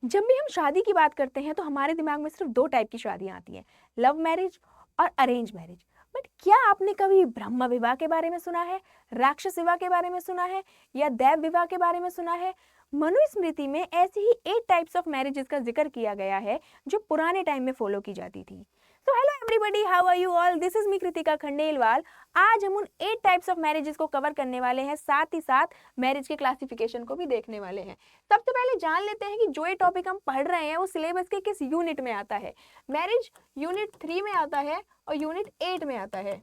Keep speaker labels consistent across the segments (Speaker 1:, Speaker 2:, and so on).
Speaker 1: जब भी हम शादी की बात करते हैं तो हमारे दिमाग में सिर्फ दो टाइप की शादियां आती हैं, लव मैरिज और अरेंज मैरिज। बट क्या आपने कभी ब्रह्म विवाह के बारे में सुना है, राक्षस विवाह के बारे में सुना है, या देव विवाह के बारे में सुना है? मनुस्मृति में ऐसी ही 8 टाइप्स ऑफ मैरिजेस का जिक्र किया गया है जो पुराने टाइम में फॉलो की जाती थी। So hello everybody, how are you all? This is me Kritika Khandelwal. आज हम उन 8 टाइप्स ऑफ मैरिजेस को कवर करने वाले हैं, साथ ही साथ मैरिज के क्लासिफिकेशन को भी देखने वाले हैं। सबसे पहले जान लेते हैं कि जो ये टॉपिक हम पढ़ रहे हैं वो सिलेबस के किस यूनिट में आता है। मैरिज यूनिट 3 में आता है और यूनिट 8 में आता है।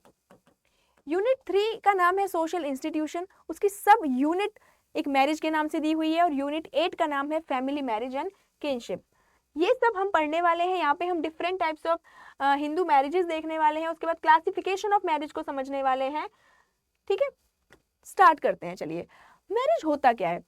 Speaker 1: यूनिट 3 का नाम है सोशल इंस्टीट्यूशन, उसकी सब यूनिट एक मैरिज के नाम से दी हुई है, और यूनिट 8 का नाम है फैमिली मैरिज एंड किनशिप। ये सब हम पढ़ने वाले हैं। यहाँ पे हम different types of Hindu marriages देखने वाले हैं, उसके बाद क्लासिफिकेशन ऑफ मैरिज को समझने वाले हैं। ठीक है, स्टार्ट करते हैं। चलिए, मैरिज होता क्या है?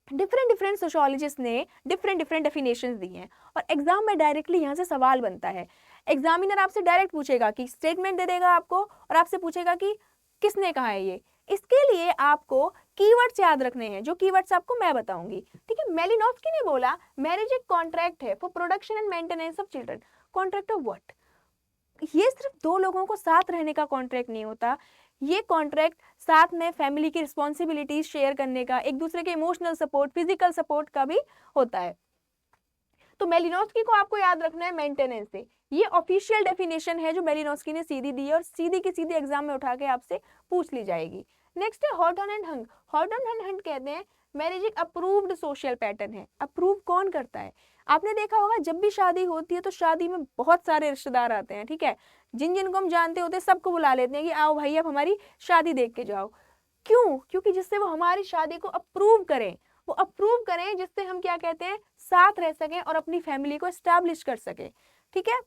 Speaker 1: डिफरेंट सोशोलॉजिस्ट ने डिफरेंट डेफिनेशंस दी हैं, और एग्जाम में डायरेक्टली यहाँ से सवाल बनता है। एग्जामिनर आपसे डायरेक्ट पूछेगा कि स्टेटमेंट दे देगा आपको, और आपसे पूछेगा कि किसने कहा है ये। इसके लिए आपको कीवर्ड्स याद रखने हैं, जो कीवर्ड्स आपको मैं बताऊंगी। ठीक है, मेलिनोव्स्की ने बोला मैरिज एक कॉन्ट्रैक्ट है for production and maintenance of children. Contract of what? ये सिर्फ दो लोगों को साथ रहने का कॉन्ट्रैक्ट नहीं होता, ये कॉन्ट्रैक्ट साथ में फैमिली की रिस्पॉन्सिबिलिटीज शेयर करने का, एक दूसरे के इमोशनल सपोर्ट, फिजिकल सपोर्ट का भी होता है। तो मेलिनोव्स्की को आपको याद रखना है मेंटेनेंस से। ये ऑफिशियल डेफिनेशन है जो मेलिनोव्स्की ने सीधी दी है, और सीधी की सीधी एग्जाम में उठा के आपसे पूछ ली जाएगी। नेक्स्ट है Horton and Hunt. Horton and Hunt कहते हैं मैरिज एक अप्रूव्ड सोशल पैटर्न है। अप्रूव कौन करता है? आपने देखा होगा जब भी शादी होती है तो शादी में बहुत सारे रिश्तेदार आते हैं। ठीक है, जिन जिनको हम जानते होते हैं सबको बुला लेते हैं कि आओ भाई अब हमारी शादी देख के जाओ। क्यों? क्योंकि जिससे वो हमारी शादी को अप्रूव करें, वो अप्रूव करें जिससे हम क्या कहते हैं, साथ रह सकें और अपनी फैमिली को एस्टैब्लिश कर सकें। ठीक है,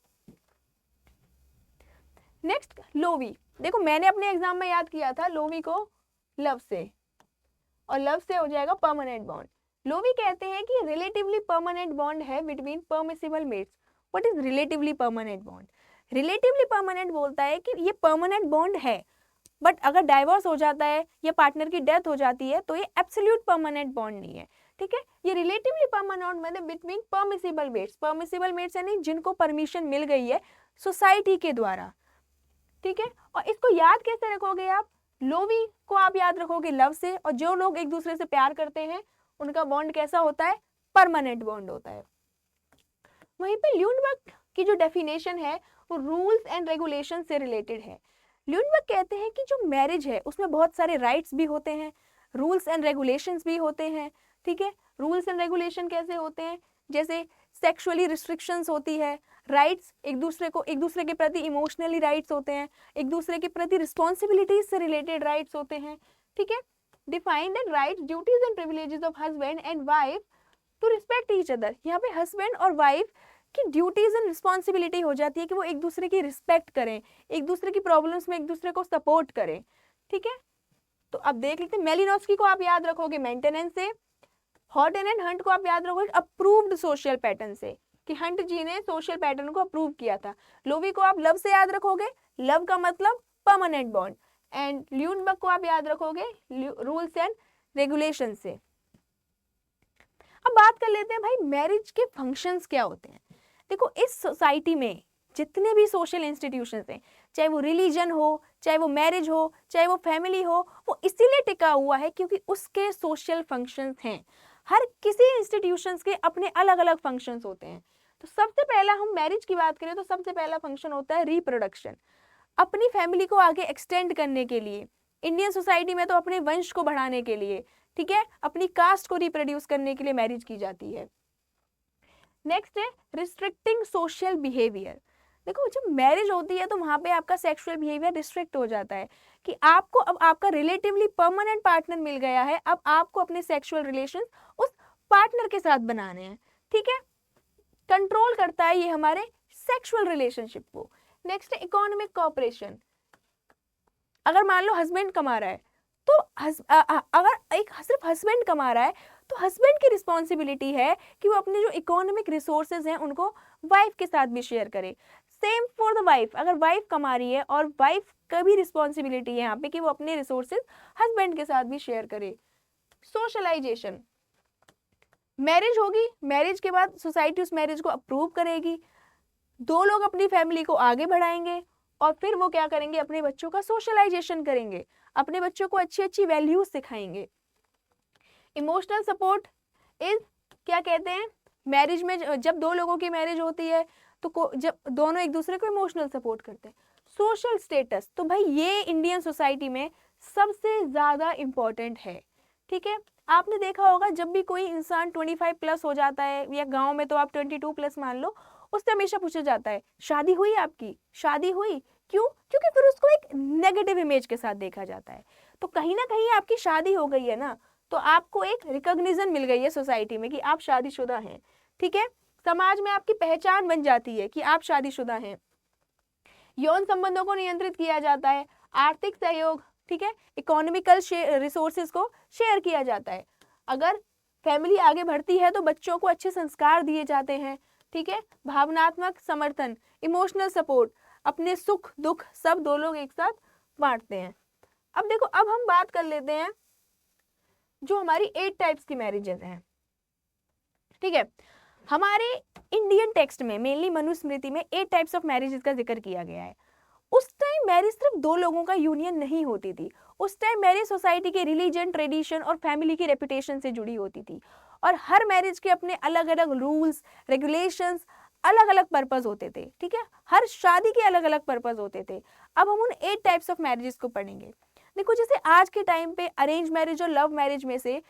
Speaker 1: नेक्स्ट लोवी। देखो मैंने अपने एग्जाम में याद किया था लोवी को लव से, और लव से हो जाएगा परमानेंट बॉन्ड। लोवी कहते हैं कि रिलेटिवली परमानेंट बॉन्ड है between permissible mates. What is relatively permanent bond? Relatively permanent बोलता है कि ये परमानेंट बॉन्ड है, बट अगर डाइवोर्स हो जाता है या पार्टनर की डेथ हो जाती है तो ये एब्सोल्यूट परमानेंट बॉन्ड नहीं है। ठीक है, ये रिलेटिवली परमानेंट मतलब between permissible mates. Permissible mates यानी जिनको परमिशन मिल गई है सोसाइटी के द्वारा। ठीक है, और इसको याद कैसे रखोगे आप? लोवी को आप याद रखोगे लव से, और जो लोग एक दूसरे से प्यार करते हैं उनका बॉन्ड कैसा होता है? परमानेंट बॉन्ड होता है। वहीं पे ल्यूनबर्ग की जो डेफिनेशन है वो रूल्स एंड रेगुलेशन से रिलेटेड है। ल्यूनबर्ग कहते हैं कि जो मैरिज है उसमें बहुत सारे राइट्स भी होते हैं, रूल्स एंड रेगुलेशंस भी होते हैं। ठीक है, रूल्स एंड रेगुलेशन कैसे होते हैं? जैसे सेक्सुअली रिस्ट्रिक्शंस होती है, राइट्स एक दूसरे के प्रति इमोशनली राइट्स होते हैं, एक दूसरे के प्रति रिस्पॉन्सिबिलिटीज से रिलेटेड राइट्स होते हैं। ठीक है, define that rights, duties and privileges of husband and wife to respect each other. यहाँ पे हस्बैंड और वाइफ की ड्यूटीज एंड रिस्पॉन्सिबिलिटी हो जाती है कि वो एक दूसरे की रिस्पेक्ट करें, एक दूसरे की प्रॉब्लम्स में एक दूसरे को सपोर्ट करें। ठीक है, तो अब देख लेते हैं। मेलिनोव्स्की को आप याद रखोगे मेंटेनेंस से, हॉर्टन एंड हंट को आप याद रखोगे अप्रूव्ड सोशल पैटर्न से, कि हंट जी ने सोशल पैटर्न को अप्रूव किया था। लोवी को आप लव से याद रखोगे, लव का मतलब परमानेंट बॉन्ड, एंड ल्यूनबर्ग को आप याद रखोगे रूल्स एंड रेगुलेशन से। अब बात कर लेते हैं भाई मैरिज के फंक्शंस क्या होते हैं। देखो इस सोसाइटी में जितने भी सोशल इंस्टीट्यूशंस हैं, चाहे वो रिलीजन हो, चाहे वो मैरिज हो, चाहे वो फैमिली हो, वो इसीलिए टिका हुआ है क्योंकि उसके सोशल फंक्शंस हैं। हर किसी इंस्टीट्यूशंस के अपने अलग अलग फंक्शंस होते हैं। तो सबसे पहला हम मैरिज की बात करें तो सबसे पहला फंक्शन होता है रिप्रोडक्शन। अपनी फैमिली को आगे एक्सटेंड करने के लिए, इंडियन सोसाइटी में तो अपने वंश को बढ़ाने के लिए, ठीक है, अपनी कास्ट को रिप्रोड्यूस करने के लिए मैरिज की जाती है। नेक्स्ट है रिस्ट्रिक्टिंग सोशल बिहेवियर। देखो जब मैरिज होती है तो वहां पे आपका सेक्सुअल बिहेवियर रिस्ट्रिक्ट हो जाता है, कि आपको अब आपका रिलेटिवली परमानेंट पार्टनर मिल गया है, अब आपको अपने सेक्सुअल रिलेशन उस पार्टनर के साथ बनाने हैं। ठीक है, कंट्रोल करता है ये हमारे सेक्सुअल रिलेशनशिप को। नेक्स्ट है इकोनॉमिक कॉपरेशन। अगर मान लो हस्बैंड कमा रहा है तो अगर एक सिर्फ हस्बैंड कमा रहा है तो हस्बैंड की रिस्पॉन्सिबिलिटी है कि वो अपने जो इकोनॉमिक रिसोर्सेज हैं उनको वाइफ के साथ भी शेयर करे। सेम फॉर द वाइफ, अगर वाइफ कमा रही है और वाइफ का भी रिस्पॉन्सिबिलिटी है यहाँ पे कि वो अपने रिसोर्सेज हस्बैंड के साथ भी शेयर करे। सोशलाइजेशन, मैरिज होगी, मैरिज के बाद सोसाइटी उस मैरिज को अप्रूव करेगी, दो लोग अपनी फैमिली को आगे बढ़ाएंगे और फिर वो क्या करेंगे, अपने बच्चों का सोशलाइजेशन करेंगे, अपने बच्चों को अच्छी अच्छी वैल्यूज सिखाएंगे। इमोशनल सपोर्ट इज, क्या कहते हैं, मैरिज में जब दो लोगों की मैरिज होती है तो जब दोनों एक दूसरे को इमोशनल सपोर्ट करते हैं। सोशल स्टेटस, तो भाई ये इंडियन सोसाइटी में सबसे ज़्यादा इम्पोर्टेंट है, ठीक है। आपने देखा होगा जब भी कोई इंसान 25 प्लस हो जाता है, या गांव में तो आप 22 प्लस मान लो, उससे हमेशा पूछा जाता है शादी हुई आपकी, शादी हुई, क्यों? क्योंकि फिर उसको एक नेगेटिव इमेज के साथ देखा जाता है। तो कहीं ना कहीं आपकी शादी हो गई है ना, तो आपको एक रिकॉग्निशन मिल गई है सोसाइटी में कि आप शादीशुदा हैं, ठीक है। समाज में आपकी पहचान बन जाती है कि आप शादीशुदा हैं। यौन संबंधों को नियंत्रित किया जाता है, आर्थिक सहयोग, ठीक है, इकोनॉमिकल रिसोर्सेज को शेयर किया जाता है। अगर फैमिली आगे बढ़ती है तो बच्चों को अच्छे संस्कार दिए जाते हैं, ठीक है। भावनात्मक समर्थन, इमोशनल सपोर्ट, अपने सुख दुख सब दो लोग एक साथ बांटते हैं। अब देखो, अब हम बात कर लेते हैं जो हमारी 8 टाइप्स की मैरिजेस हैं, ठीक है। हमारे इंडियन टेक्स्ट में मेनली मनुस्मृति में 8 टाइप्स ऑफ मैरिजेस का जिक्र किया गया है। उस टाइम मैरिज सिर्फ दो लोगों का यूनियन नहीं होती थी, उस टाइम मैरिज सोसाइटी के रिलीजन, ट्रेडिशन और फैमिली की रेपुटेशन से जुड़ी होती थी, और हर मैरिज के अपने अलग अलग रूल्स, रेगुलेशंस, अलग अलग पर्पस होते थे, ठीक है। हर शादी के अलग अलग पर्पस होते थे। अब हम उन 8 टाइप्स ऑफ मैरिजेस को पढ़ेंगे। देखो, जैसे आज के टाइम पे अरेंज मैरिज और लव मैरिज में से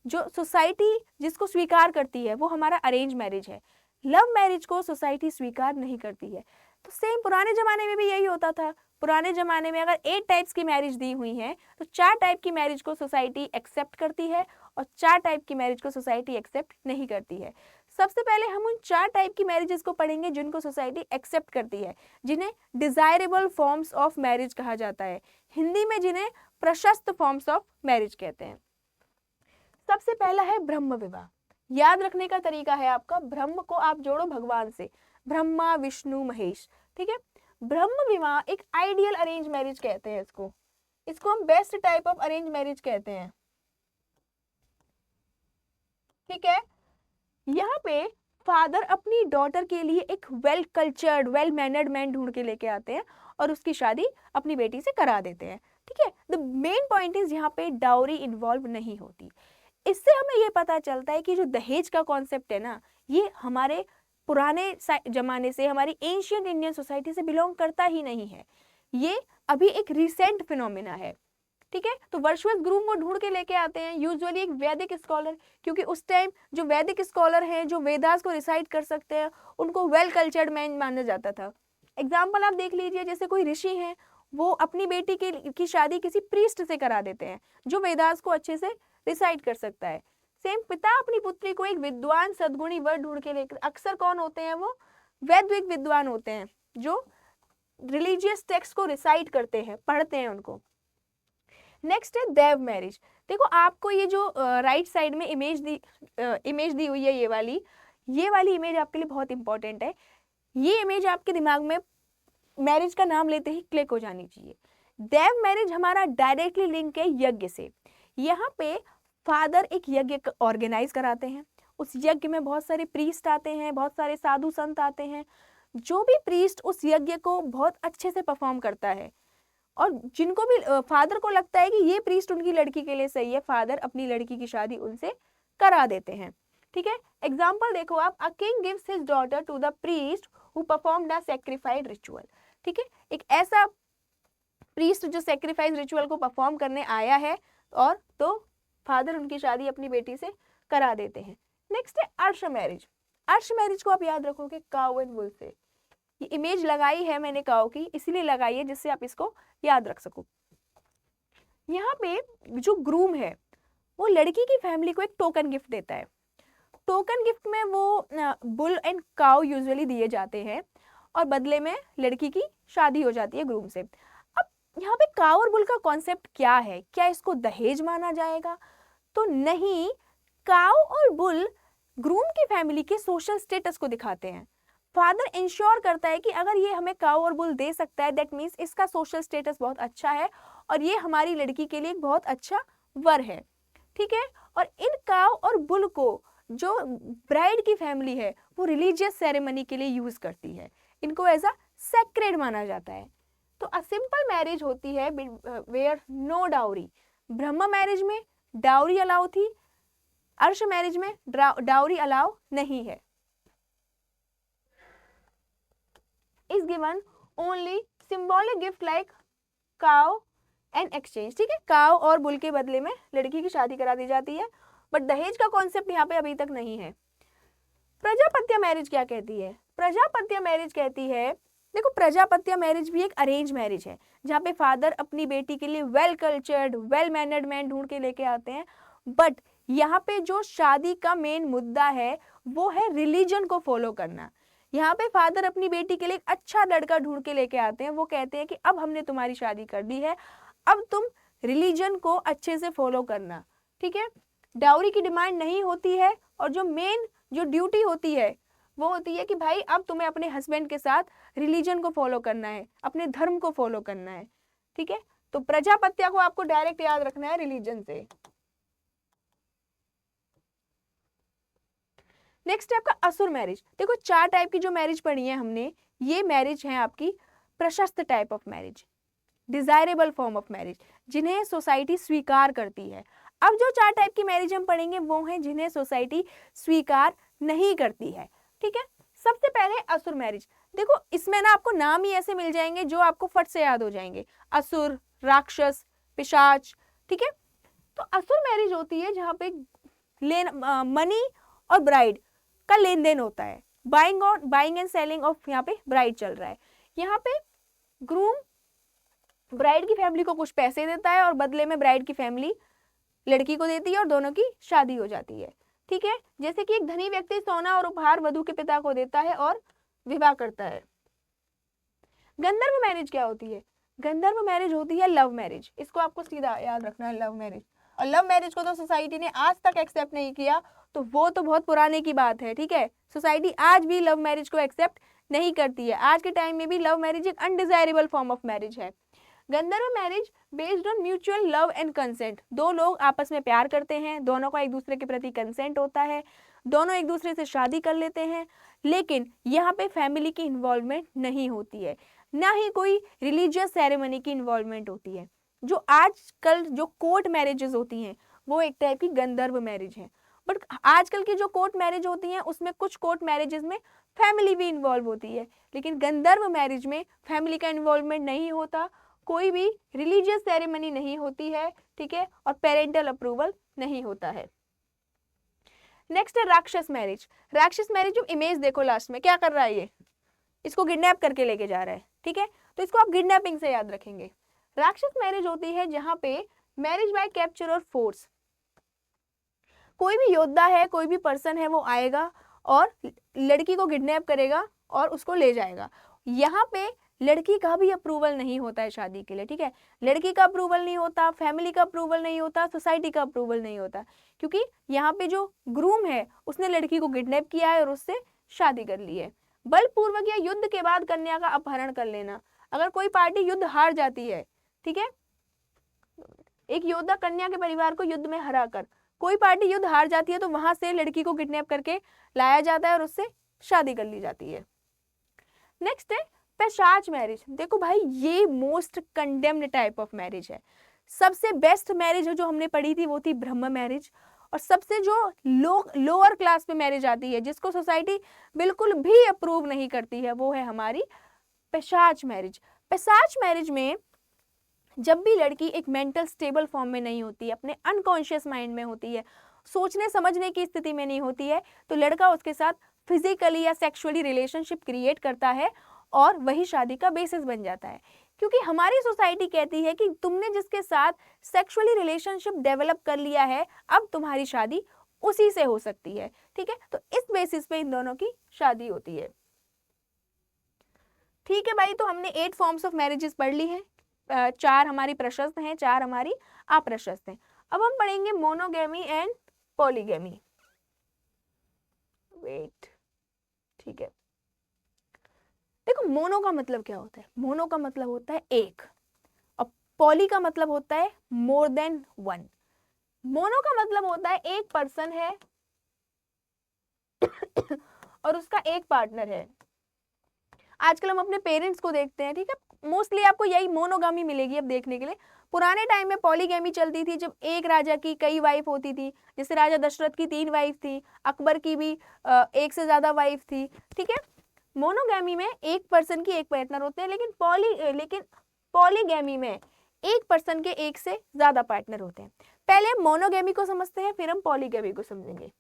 Speaker 1: जो सोसाइटी जिसको स्वीकार करती है वो हमारा अरेंज मैरिज है। लव मैरिज को सोसाइटी स्वीकार नहीं करती है। तो सेम पुराने जमाने में भी यही होता था। पुराने जमाने में अगर 8 टाइप्स की मैरिज दी हुई है तो 4 टाइप की मैरिज को सोसाइटी एक्सेप्ट करती है और 4 टाइप की मैरिज को सोसाइटी एक्सेप्ट नहीं करती है। सबसे पहले हम उन 4 टाइप की मैरिजेस को पढ़ेंगे जिनको सोसाइटी एक्सेप्ट करती है, जिन्हें डिजायरेबल फॉर्म्स ऑफ मैरिज कहा जाता है, हिंदी में जिन्हें प्रशस्त फॉर्म्स ऑफ मैरिज कहते हैं। सबसे पहला है ब्रह्म विवाह। याद रखने का तरीका है आपका, ब्रह्म को आप जोड़ो भगवान से, ब्रह्मा विष्णु महेश, ठीक है। ब्रह्म विवाह एक आइडियल अरेंज मैरिज कहते हैं इसको हम best type of arrange marriage कहते हैं, ठीक है। यहाँ पे फादर अपनी डॉटर के लिए एक well cultured, well mannered man ढूंढ के लेके आते हैं और उसकी शादी अपनी बेटी से करा देते हैं, ठीक है। द मेन पॉइंट इज यहाँ पे डाउरी इन्वॉल्व नहीं होती। इससे हमें ये पता चलता है कि जो दहेज का कॉन्सेप्ट है ना, ये हमारे पुराने जमाने से, हमारी एंशियंट इंडियन सोसाइटी से बिलोंग करता ही नहीं है। ये अभी एक रिसेंट फिनोमिना है, ठीक है। तो वर्चुअस ग्रूम वो ढूंढ के लेके आते हैं, यूजुअली एक वैदिक स्कॉलर, क्योंकि उस टाइम जो वैदिक स्कॉलर हैं, जो वेदास को रिसाइट कर सकते हैं, उनको वेल कल्चर्ड मैन माना जाता था। एग्जाम्पल आप देख लीजिए, जैसे कोई ऋषि हैं, वो अपनी बेटी की शादी किसी प्रीस्ट से करा देते हैं जो वेदास को अच्छे से रिसाइट कर सकता है। सेम पिता अपनी पुत्री को एक विद्वान सद्गुणी वर ढूंढ के लेकर, अक्सर कौन होते हैं वो, वैदिक विद्वान होते हैं जो रिलीजियस टेक्स्ट को रिसाइट करते हैं, पढ़ते हैं उनको। नेक्स्ट है देव मैरिज। देखो, आपको ये जो राइट साइड में इमेज दी हुई है, ये वाली इमेज आपके लिए बहुत इंपॉर्टेंट है। ये इमेज आपके दिमाग में मैरिज का नाम लेते ही क्लिक हो जानी चाहिए। देव मैरिज हमारा डायरेक्टली लिंक है यज्ञ से। यहाँ पे फादर एक यज्ञ ऑर्गेनाइज कराते हैं, उस यज्ञ में बहुत सारे प्रीस्ट आते हैं, बहुत सारे साधु संत आते हैं। जो भी प्रीस्ट उस यज्ञ को बहुत अच्छे से परफॉर्म करता है और जिनको भी फादर को लगता है कि ये प्रीस्ट उनकी लड़की के लिए सही है, फादर अपनी लड़की की शादी उनसे करा देते हैं, ठीक है। एग्जाम्पल देखो आप, a king gives his daughter to the priest who performed a sacrifice ritual, ठीक है। एक ऐसा प्रीस्ट जो सैक्रिफाइस रिचुअल को परफॉर्म करने आया है, और तो फादर उनकी शादी अपनी बेटी से करा देते हैं। नेक्स्ट है अर्श मैरिज। अर्श मैरिज को आप याद रखोगे काउ एंड वुल से। ये इमेज लगाई है मैंने काउ की, इसीलिए लगाई है जिससे आप इसको याद रख सको। यहाँ पे जो ग्रूम है वो लड़की की फैमिली को एक टोकन गिफ्ट देता है। टोकन गिफ्ट में वो बुल एंड काउ यूजुअली दिए जाते हैं और बदले में लड़की की शादी हो जाती है ग्रूम से। अब यहाँ पे काउ और बुल का कॉन्सेप्ट क्या है, क्या इसको दहेज माना जाएगा? तो नहीं, काउ और बुल ग्रूम की फैमिली के सोशल स्टेटस को दिखाते हैं। फादर इंश्योर करता है कि अगर ये हमें काउ और बुल दे सकता है, दैट मीन्स इसका सोशल स्टेटस बहुत अच्छा है और ये हमारी लड़की के लिए एक बहुत अच्छा वर है, ठीक है। और इन काउ और बुल को जो ब्राइड की फैमिली है वो रिलीजियस सेरेमनी के लिए यूज करती है, इनको एज अ सेक्रेड माना जाता है। तो अ सिंपल मैरिज होती है where no dowry. Brahma marriage में डाउरी अलाउ थी, अर्श मैरिज में डाउरी अलाउ नहीं है। Is given only symbolic gift like cow and exchange, ठीक है, काउ और बुल के बदले में लड़की की शादी करा दी जाती है, बट दहेज का कॉन्सेप्ट यहाँ पे अभी तक नहीं है। प्रजापत्य मैरिज क्या कहती है? प्रजापत्य मैरिज कहती है, देखो प्रजापत्य मैरिज भी एक अरेंज मैरिज है जहाँ पे फादर अपनी बेटी के लिए well cultured well mannered man ढूंढ के लेके आते हैं, बट यहाँ पे जो शादी का मेन मुद्दा है वो है रिलीजन को फॉलो करना। यहाँ पे फादर अपनी बेटी के लिए एक अच्छा लड़का ढूंढ के लेके आते हैं, वो कहते हैं कि अब हमने तुम्हारी शादी कर दी है, अब तुम रिलीजन को अच्छे से फॉलो करना, ठीक है। डाउरी की डिमांड नहीं होती है, और जो मेन जो ड्यूटी होती है वो होती है कि भाई अब तुम्हें अपने हस्बैंड के साथ रिलीजन को फॉलो करना है, अपने धर्म को फॉलो करना है, ठीक है। तो प्रजापत्य को आपको डायरेक्ट याद रखना है रिलीजन से। नेक्स्ट है आपका असुर मैरिज। देखो 4 टाइप की जो मैरिज पढ़ी है हमने, ये मैरिज है आपकी प्रशस्त type of marriage, desirable form of marriage, जिन्हें सोसाइटी स्वीकार करती है। अब जो 4 टाइप की मैरिज हम पढ़ेंगे वो हैं जिन्हें सोसाइटी स्वीकार नहीं करती है, ठीक है। सबसे पहले असुर मैरिज। देखो इसमें ना आपको नाम ही ऐसे मिल जाएंगे जो आपको फट से याद हो जाएंगे, असुर, राक्षस, पिशाच, ठीक है। तो असुर मैरिज होती है जहाँ पे मनी और ब्राइड का लेन देन होता है, बाइंग एंड सेलिंग ऑफ यहाँ पे ब्राइड चल रहा है। यहाँ पे ग्रूम ब्राइड की फैमिली को कुछ पैसे देता है और बदले में ब्राइड की फैमिली लड़की को देती है और दोनों की शादी हो जाती है, ठीक है। जैसे कि एक धनी व्यक्ति सोना और उपहार वधू के पिता को देता है और विवाह करता है। गंधर्व मैरिज क्या होती है? गंधर्व मैरिज होती है लव मैरिज, इसको आपको सीधा याद रखना है, लव मैरिज। और लव मैरिज को तो सोसाइटी ने आज तक एक्सेप्ट नहीं किया, तो वो तो बहुत पुराने की बात है, ठीक है। सोसाइटी आज भी लव मैरिज को एक्सेप्ट नहीं करती है, आज के टाइम में भी लव मैरिज एक अनडिजायरेबल फॉर्म ऑफ मैरिज है। गंधर्व marriage based on mutual love and consent, 2 लोग आपस में प्यार करते हैं, दोनों का एक दूसरे के प्रति कंसेंट होता है, दोनों एक दूसरे से शादी कर लेते हैं, लेकिन यहाँ पे फैमिली की इन्वॉल्वमेंट नहीं होती है, ना ही कोई रिलीजियस सेरेमनी की इन्वॉल्वमेंट होती है। जो आजकल जो कोर्ट मैरिजेस होती हैं वो एक टाइप की गंधर्व मैरिज है, बट आजकल की जो कोर्ट मैरिज होती हैं उसमें कुछ कोर्ट मैरिजेस में फैमिली भी इन्वॉल्व होती है, लेकिन गंधर्व मैरिज में फैमिली का इन्वॉल्वमेंट नहीं होता, कोई भी रिलीजियस सेरेमनी नहीं होती है, ठीक है, और पेरेंटल अप्रूवल नहीं होता है। नेक्स्ट है राक्षस मैरिज। राक्षस मैरिज जो इमेज देखो लास्ट में क्या कर रहा है, ये इसको किडनैप करके लेके जा रहा है, ठीक है, तो इसको आप किडनैपिंग से याद रखेंगे। राक्षस मैरिज होती है जहां पे मैरिज बाय कैप्चर और फोर्स, कोई भी योद्धा है, कोई भी पर्सन है, वो आएगा और लड़की को किडनैप करेगा और उसको ले जाएगा। यहाँ पे लड़की का भी अप्रूवल नहीं होता है शादी के लिए, ठीक है, लड़की का अप्रूवल नहीं होता, फैमिली का अप्रूवल नहीं होता, सोसाइटी का अप्रूवल नहीं होता, क्योंकि यहाँ पे जो ग्रूम है उसने लड़की को किडनैप किया है और उससे शादी कर ली है। बलपूर्वक या युद्ध के बाद कन्या का अपहरण कर लेना। अगर कोई पार्टी युद्ध हार जाती है, ठीक है, एक योद्धा कन्या के परिवार को युद्ध में हरा कर कोई पार्टी युद्ध हार जाती है तो वहां से लड़की को किडनैप करके लाया जाता है और उससे शादी कर ली जाती है। नेक्स्ट है पिशाच मैरिज। देखो भाई ये most condemned type of marriage है। सबसे बेस्ट मैरिज जो हमने पढ़ी थी वो थी ब्रह्म मैरिज, और सबसे जो लोअर क्लास पे मैरिज आती है जिसको सोसाइटी बिल्कुल भी अप्रूव नहीं करती है वो है हमारी पिशाच मैरिज। पिशाच मैरिज में जब भी लड़की एक मेंटल स्टेबल फॉर्म में नहीं होती है, अपने अनकॉन्शियस माइंड में होती है, सोचने समझने की स्थिति में नहीं होती है, तो लड़का उसके साथ फिजिकली या सेक्सुअली रिलेशनशिप क्रिएट करता है और वही शादी का बेसिस बन जाता है। क्योंकि हमारी सोसाइटी कहती है कि तुमने जिसके साथ सेक्सुअली रिलेशनशिप डेवलप कर लिया है अब तुम्हारी शादी उसी से हो सकती है, ठीक है, तो इस बेसिस पे इन दोनों की शादी होती है। ठीक है भाई, तो हमने 8 फॉर्म्स ऑफ मैरिजेस पढ़ ली हैं, 4 हमारी प्रशस्त हैं, 4 हमारी अप्रशस्त हैं। अब हम पढ़ेंगे मोनोगेमी एंड पॉलीगेमी। वेट, ठीक है, देखो मोनो का मतलब क्या होता है? मोनो का मतलब होता है एक, और पॉली का मतलब होता है मोर देन वन। मोनो का मतलब होता है एक पर्सन है और उसका एक पार्टनर है। आजकल हम अपने पेरेंट्स को देखते हैं, ठीक है, मोस्टली आपको यही मोनोगामी मिलेगी अब देखने के लिए। पुराने टाइम में पॉलीगैमी चलती थी, जब एक राजा की कई वाइफ होती थी, जैसे राजा दशरथ की 3 वाइफ थी, अकबर की भी एक से ज्यादा वाइफ थी, ठीक है। मोनोगैमी में एक पर्सन की एक पार्टनर होते हैं, लेकिन पॉलीगैमी में एक पर्सन के एक से ज्यादा पार्टनर होते हैं। पहले हम मोनोगैमी को समझते हैं, फिर हम पॉलीगैमी को समझेंगे।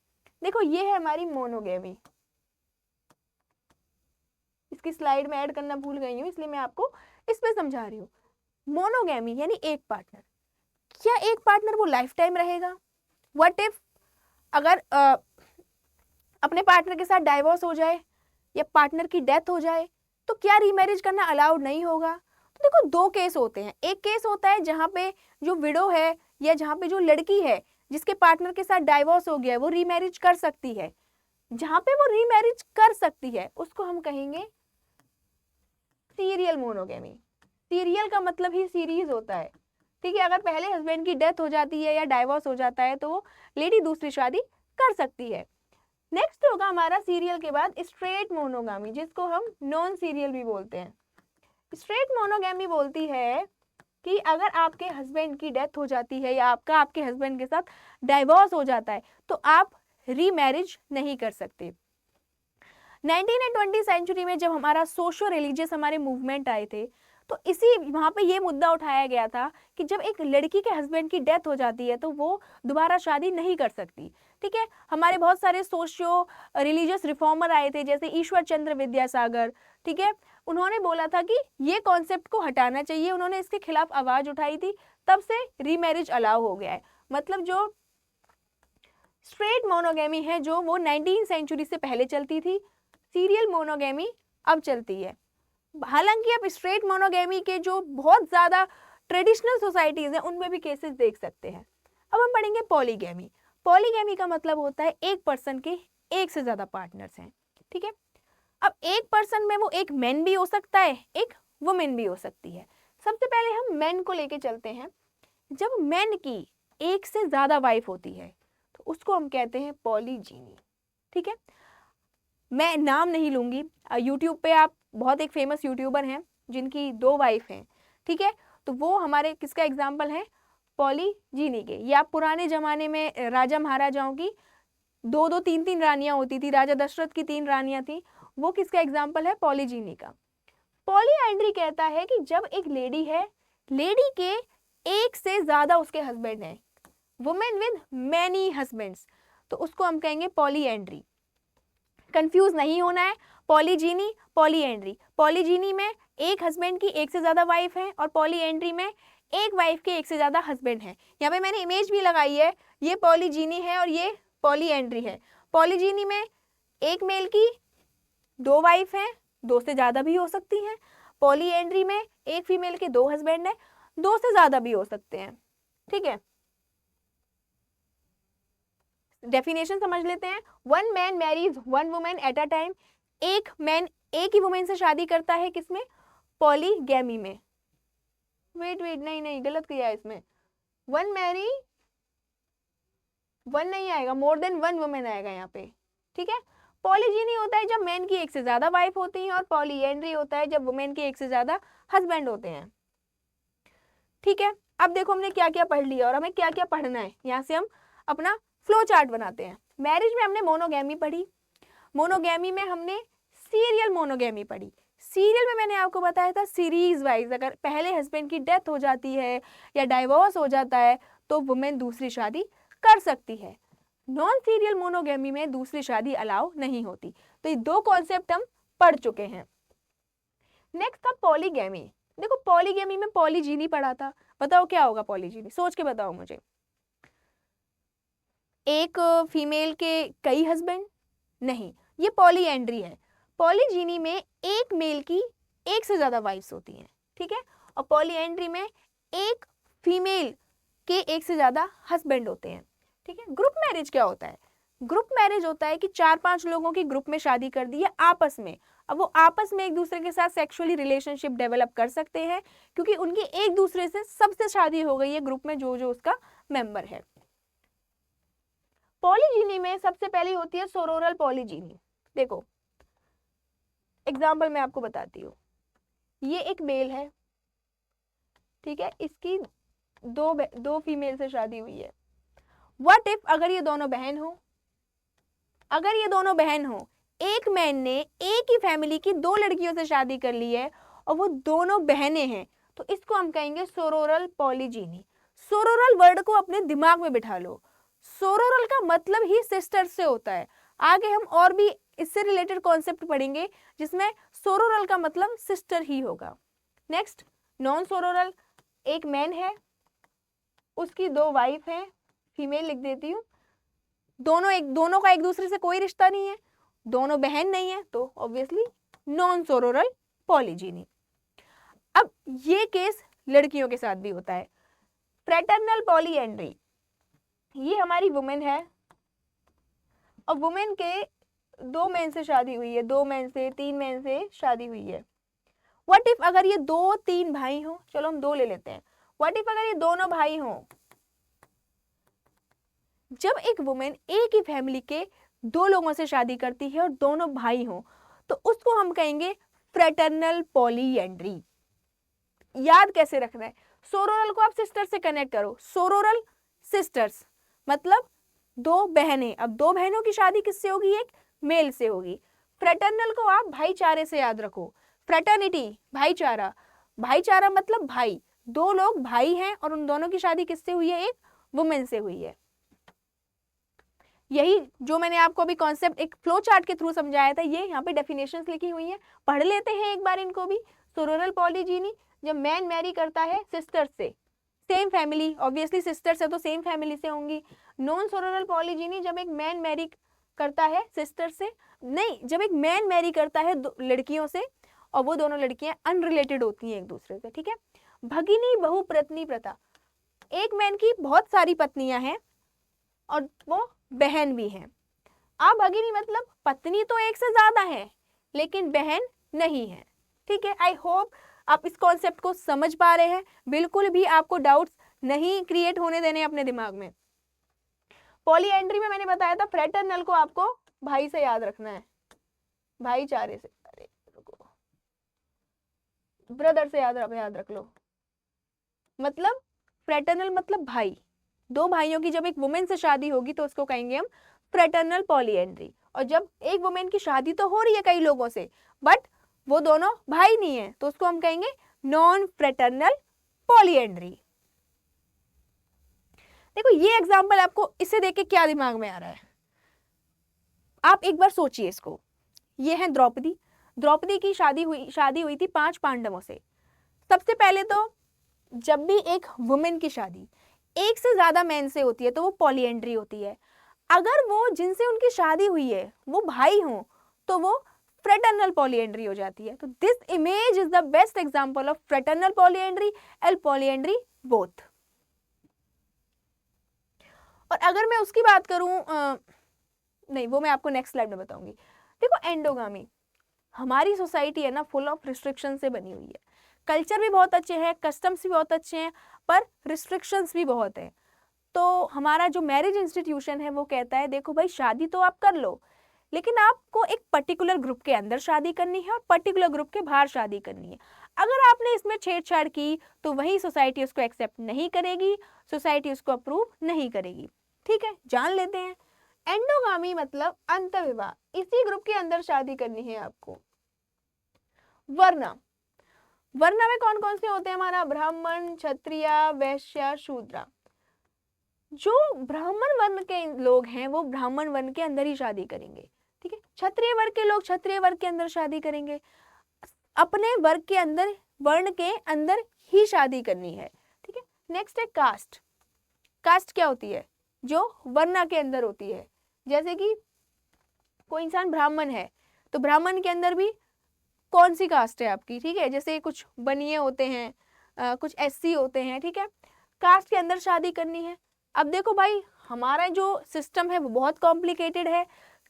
Speaker 1: देखो ये है हमारी मोनोगैमी, इसकी स्लाइड में ऐड करना भूल गई हूँ, इसलिए मैं आपको इस पे समझा रही हूँ। मोनोगैमी यानी एक पार्टनर। क्या एक पार्टनर वो लाइफ टाइम रहेगा? व्हाट इफ अगर अपने पार्टनर के साथ डाइवोर्स हो जाए या पार्टनर की डेथ हो जाए, तो क्या रीमैरिज करना अलाउड नहीं होगा? तो देखो दो केस होते हैं। एक केस होता है जहाँ पे जो विडो है या जहाँ पे जो लड़की है जिसके पार्टनर के साथ डाइवोर्स हो गया है, वो रीमैरिज कर सकती है। जहाँ पे वो रीमैरिज कर सकती है उसको हम कहेंगे सीरियल मोनोगैमी। सीरियल का मतलब ही सीरीज होता है, ठीक है। अगर पहले हस्बैंड की डेथ हो जाती है या डाइवोर्स हो जाता है तो वो लेडी दूसरी शादी कर सकती है। नेक्स्ट होगा हमारा सीरियल के बाद स्ट्रेट मोनोगामी, जिसको हम नॉन सीरियल भी बोलते हैं। स्ट्रेट मोनोगैमी बोलती है कि अगर आपके हस्बैंड की डेथ हो जाती है या आपके हस्बैंड के साथ डाइवोर्स हो जाता है तो आप रीमैरिज नहीं कर सकते। 19 एंड 20 सेंचुरी में जब हमारा सोशो रिलीजियस हमारे मूवमेंट आए थे, तो इसी वहाँ पे ये मुद्दा उठाया गया था कि जब एक लड़की के हस्बैंड की डेथ हो जाती है तो वो दोबारा शादी नहीं कर सकती, ठीक है। हमारे बहुत सारे सोशियो रिलीजियस रिफॉर्मर आए थे, जैसे ईश्वर चंद्र विद्यासागर, ठीक है। उन्होंने बोला था कि ये कॉन्सेप्ट को हटाना चाहिए, उन्होंने इसके खिलाफ आवाज उठाई थी, तब से रीमैरिज अलाउ हो गया है। मतलब जो स्ट्रेट मोनोगैमी है जो वो 19 सेंचुरी से पहले चलती थी, सीरियल मोनोगैमी अब चलती है। हालांकि आप स्ट्रेट मोनोगैमी के जो बहुत ज्यादा ट्रेडिशनल सोसाइटीज हैं उनमें भी केसेस देख सकते हैं। अब हम पढ़ेंगे पॉलीगैमी। पॉलीगैमी का मतलब होता है एक पर्सन के एक से ज्यादा पार्टनर्स हैं, ठीक है। अब एक पर्सन में वो एक मैन भी हो सकता है, एक वुमेन भी हो सकती है। सबसे पहले हम मैन को लेके चलते हैं। जब मैन की एक से ज्यादा वाइफ होती है तो उसको हम कहते हैं पॉलीजीनी, ठीक है। मैं नाम नहीं लूंगी, यूट्यूब पे आप बहुत एक फेमस यूट्यूबर हैं जिनकी 2 वाइफ हैं, ठीक है। तो वो हमारे किसका एग्जाम्पल है? पॉलीजीनी के। या पुराने जमाने में राजा महाराजाओं की 2-2, 3-3 रानियां होती थी, राजा दशरथ की 3 रानियां थी, वो किसका एग्जाम्पल है? पॉलीजीनी का। पॉलीएंड्री कहता है कि जब एक लेडी है, लेडी के एक से ज्यादा उसके हस्बैंड हैं, वुमेन विद मैनी हस्बैंड्स, तो उसको हम कहेंगे पॉलीएंड्री। कंफ्यूज नहीं होना है, पॉलीजीनी पॉलीएंड्री। पॉलीजीनी में एक हस्बैंड की एक से ज्यादा वाइफ है और पॉलीएंड्री में एक वाइफ के एक से ज्यादा हस्बैंड है। यहाँ पे मैंने इमेज भी लगाई है, ये पॉलीजीनी है और ये पॉलीएंड्री है। पॉलीजीनी में एक मेल की 2 वाइफ हैं, 2 से ज्यादा भी हो सकती हैं। पॉलीएंड्री में एक फीमेल के 2 हस्बैंड हैं, 2 से ज्यादा भी हो सकते हैं, ठीक है। डेफिनेशन समझ लेते हैं। 1 man marries 1 women at a time. एक मैन एक ही वुमेन से शादी करता है, किसमें? पॉलीगैमी में। वेट नहीं गलत किया है इसमें। 1 मैरी 1 नहीं आएगा, मोर देन 1 वुमेन आएगा यहाँ पे, ठीक है। पॉलीजीनी होता है जब मैन की एक से ज्यादा वाइफ होती हैं और पॉलीएंड्री होता है जब वुमेन के एक से ज्यादा हस्बैंड होते हैं, ठीक है। अब देखो हमने क्या क्या पढ़ लिया और हमें क्या क्या पढ़ना है, यहाँ से हम अपना फ्लो चार्ट बनाते हैं। मैरिज में हमने मोनोगैमी पढ़ी, मोनोगैमी में हमने सीरियल मोनोगैमी पढ़ी। सीरियल में मैंने आपको बताया था सीरीज वाइज, अगर पहले हस्बैंड की डेथ हो जाती है या डाइवोर्स हो जाता है तो वुमेन दूसरी शादी कर सकती है। नॉन सीरियल मोनोगैमी में दूसरी शादी अलाउ नहीं होती। तो ये 2 कॉन्सेप्ट हम पढ़ चुके हैं। नेक्स्ट था पॉलीगैमी। देखो पॉलीगैमी में पॉलीजीनी पढ़ा था, बताओ क्या होगा पॉलीजीनी, सोच के बताओ मुझे। एक फीमेल के कई हस्बैंड? नहीं, ये पॉलीएंड्री है। पॉलीजीनी में एक मेल की एक से ज्यादा वाइफ्स होती हैं, ठीक है। और पॉलीएंड्री में एक फीमेल के एक से ज्यादा हस्बैंड होते हैं, ठीक है। ग्रुप मैरिज क्या होता है? ग्रुप मैरिज होता है कि 4-5 लोगों की ग्रुप में शादी कर दी है आपस में। अब वो आपस में एक दूसरे के साथ सेक्सुअली रिलेशनशिप डेवलप कर सकते हैं क्योंकि उनकी एक दूसरे से सबसे शादी हो गई है ग्रुप में जो जो उसका मेंबर है। पॉलीजीनी में सबसे पहले होती है सोरोरल पॉलीजीनी। देखो एग्जाम्पल मैं आपको बताती हूँ, ये एक मेल है, ठीक है, इसकी दो फीमेल से शादी हुई है। व्हाट इफ अगर ये दोनों बहन हो, अगर ये दोनों बहन हो, एक मैन ने एक ही फैमिली की दो लड़कियों से शादी कर ली है और वो दोनों बहनें हैं, तो इसको हम कहेंगे सोरोरल पॉलीजीनी। सोरोरल वर्ड को अपने दिमाग में बिठा लो, सोरोरल का मतलब ही सिस्टर से होता है। आगे हम और भी इससे रिलेटेड कॉन्सेप्ट पढ़ेंगे जिसमें सोरोरल का मतलब सिस्टर ही होगा। नेक्स्ट नॉन सोरोरल, एक मैन है, उसकी दो वाइफ हैं, फीमेल लिख देती हूँ, दोनों का एक दूसरे से कोई रिश्ता नहीं है, दोनों बहन नहीं है, तो ऑब्वियसली नॉन सोरोरल पॉलीजीनी। अब ये केस लड़कियों के साथ भी होता है। फ्रेटर्नल पॉलीएंड्री, ये हमारी वुमेन है और वुमेन के दो मैन से शादी हुई है, दो मैन से, तीन मैन से शादी हुई है। व्हाट इफ अगर ये दो तीन भाई हो, चलो हम दो ले लेते हैं, व्हाट इफ अगर ये दोनों भाई हो, जब एक वुमेन एक ही फैमिली के दो लोगों से शादी करती है और दोनों भाई हो, तो उसको हम कहेंगे फ्रेटर्नल पॉलीएंड्री। याद कैसे रखना है, सोरोरल को आप सिस्टर से कनेक्ट करो, सोरोरल सिस्टर्स मतलब दो बहनें, अब दो बहनों की शादी किससे होगी, एक मेल से होगी। फ्रेटर्नल को आप भाईचारे से याद रखो, फ्रेटर्निटी भाईचारा, भाईचारा मतलब भाई, दो लोग भाई हैं और उन दोनों की शादी किससे हुई है, एक वुमेन से हुई है। यही जो मैंने आपको अभी कॉन्सेप्ट एक फ्लो चार्ट के थ्रू समझाया था, ये यहाँ पे डेफिनेशंस लिखी हुई हैं, पढ़ लेते हैं एक बार इनको भी। सोरोरल पॉलीजीनी, जब मैन मैरी करता है सिस्टर से, सेम फैमिली, ऑब्वियसली सिस्टर्स है तो सेम फैमिली से होंगी। नॉन सोरोरल पॉलीजीनी, जब एक मैन मैरी करता है सिस्टर से, नहीं, जब एक मैन मैरी करता है लड़कियों से और वो दोनों लड़कियां अनरिलेटेड होती हैं एक दूसरे से, ठीक है। भगिनी बहुपत्नी प्रथा, एक मैन की बहुत सारी पत्नियां हैं और वो बहन भी हैं। अब भगिनी मतलब पत्नी तो एक से ज्यादा है लेकिन बहन नहीं है, ठीक है। आई होप आप इस कॉन्सेप्ट को समझ पा रहे हैं, बिल्कुल भी आपको डाउट्स नहीं क्रिएट होने देने अपने दिमाग में। पॉलीएंड्री में मैंने बताया था फ्रेटर्नल को आपको भाई से याद रखना है, भाईचारे से, अरे ब्रदर से याद रख लो, मतलब फ्रेटर्नल मतलब भाई, दो भाइयों की जब एक वुमेन से शादी होगी तो उसको कहेंगे हम फ्रेटर्नल पॉलीएंड्री। और जब एक वुमेन की शादी तो हो रही है कई लोगों से बट वो दोनों भाई नहीं है तो उसको हम कहेंगे नॉन फ्रेटर्नल पॉलीएंड्री। देखो ये एग्जांपल आपको इससे देख के क्या दिमाग में आ रहा है, आप एक बार सोचिए इसको। ये है द्रौपदी, द्रौपदी की शादी हुई थी 5 पांडवों से। सबसे पहले तो जब भी एक वुमेन की शादी एक से ज्यादा मैन से होती है तो वो पॉलीएंड्री होती है। अगर वो जिनसे उनकी शादी हुई है वो भाई हो तो वो फ्रेटर्नल पॉलीएंड्री हो जाती है। तो this image is the best example of fraternal polyandry and polyandry both. और अगर मैं उसकी बात करूं, नहीं वो मैं आपको नेक्स्ट स्लाइड में बताऊंगी। देखो एंडोगामी, हमारी सोसाइटी है ना फुल ऑफ रिस्ट्रिक्शन से बनी हुई है, कल्चर भी बहुत अच्छे हैं, कस्टम्स भी बहुत अच्छे हैं, पर रिस्ट्रिक्शंस भी बहुत हैं। तो हमारा जो मैरिज इंस्टीट्यूशन है वो कहता है देखो भाई शादी तो आप कर लो लेकिन आपको एक पर्टिकुलर ग्रुप के अंदर शादी करनी है और पर्टिकुलर ग्रुप के बाहर शादी करनी है। अगर आपने इसमें छेड़छाड़ की तो वही सोसाइटी उसको एक्सेप्ट नहीं करेगी, सोसाइटी उसको अप्रूव नहीं करेगी, ठीक है। जान लेते हैं एंडोगामी मतलब अंतर्विवाह, इसी ग्रुप के अंदर शादी करनी है आपको। वर्ण, वर्ण में कौन कौन से होते हैं हमारा, ब्राह्मण, क्षत्रिय, वैश्य, शूद्र। जो ब्राह्मण वर्ण के लोग हैं वो ब्राह्मण वर्ण के अंदर ही शादी करेंगे, ठीक है। क्षत्रिय वर्ग के लोग क्षत्रिय वर्ग के अंदर शादी करेंगे, अपने वर्ग के अंदर वर्ण के अंदर ही शादी करनी है, ठीक है। नेक्स्ट है कास्ट, कास्ट क्या होती है, जो वर्ण के अंदर होती है। जैसे कि कोई इंसान ब्राह्मण है तो ब्राह्मण के अंदर भी कौन सी कास्ट है आपकी, ठीक है। जैसे कुछ बनिए होते हैं, कुछ एससी होते हैं, ठीक है। कास्ट के अंदर शादी करनी है। अब देखो भाई हमारा जो सिस्टम है वो बहुत कॉम्प्लिकेटेड है,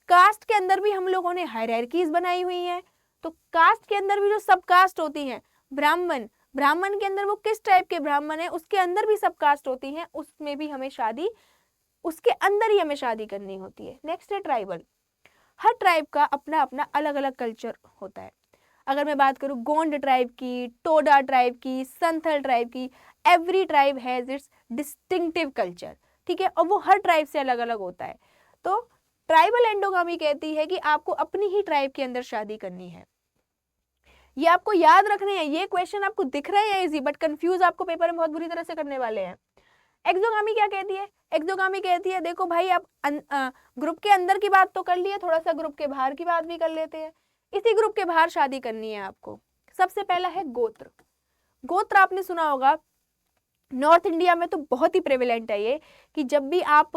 Speaker 1: कास्ट के अंदर भी हम लोगों ने हायरार्कीज बनाई हुई है। तो कास्ट के अंदर भी जो सब कास्ट होती हैं, ब्राह्मण, ब्राह्मण के अंदर वो किस टाइप के ब्राह्मण है उसके अंदर भी सब कास्ट होती हैं, उसमें भी हमें शादी उसके अंदर ही हमें शादी करनी होती है। नेक्स्ट है ट्राइबल। हर ट्राइब का अपना अपना अलग अलग कल्चर होता है। अगर मैं बात करूँ गोंड ट्राइब की, टोडा ट्राइब की, संथल ट्राइब की, every tribe has its distinctive culture, ठीक है, और वो हर ट्राइब से अलग अलग होता है। तो ट्राइबल एंडोगामी कहती है कि आपको अपनी ही ट्राइब के अंदर शादी करनी है। ये आपको याद रखने हैं, ये क्वेश्चन आपको दिख रहे हैं इजी, बट कंफ्यूज आपको पेपर में बहुत बुरी तरह से करने वाले हैं। एक्सोगामी क्या कहती है? एक्सोगामी कहती है देखो भाई, आप ग्रुप के अंदर की बात तो कर लिए, थोड़ा सा ग्रुप के बाहर की बात भी कर लेते हैं। इसी ग्रुप के बाहर शादी करनी है आपको। सबसे पहला है गोत्र। गोत्र आपने सुना होगा, नॉर्थ इंडिया में तो बहुत ही प्रेवलेंट है ये, कि जब भी आप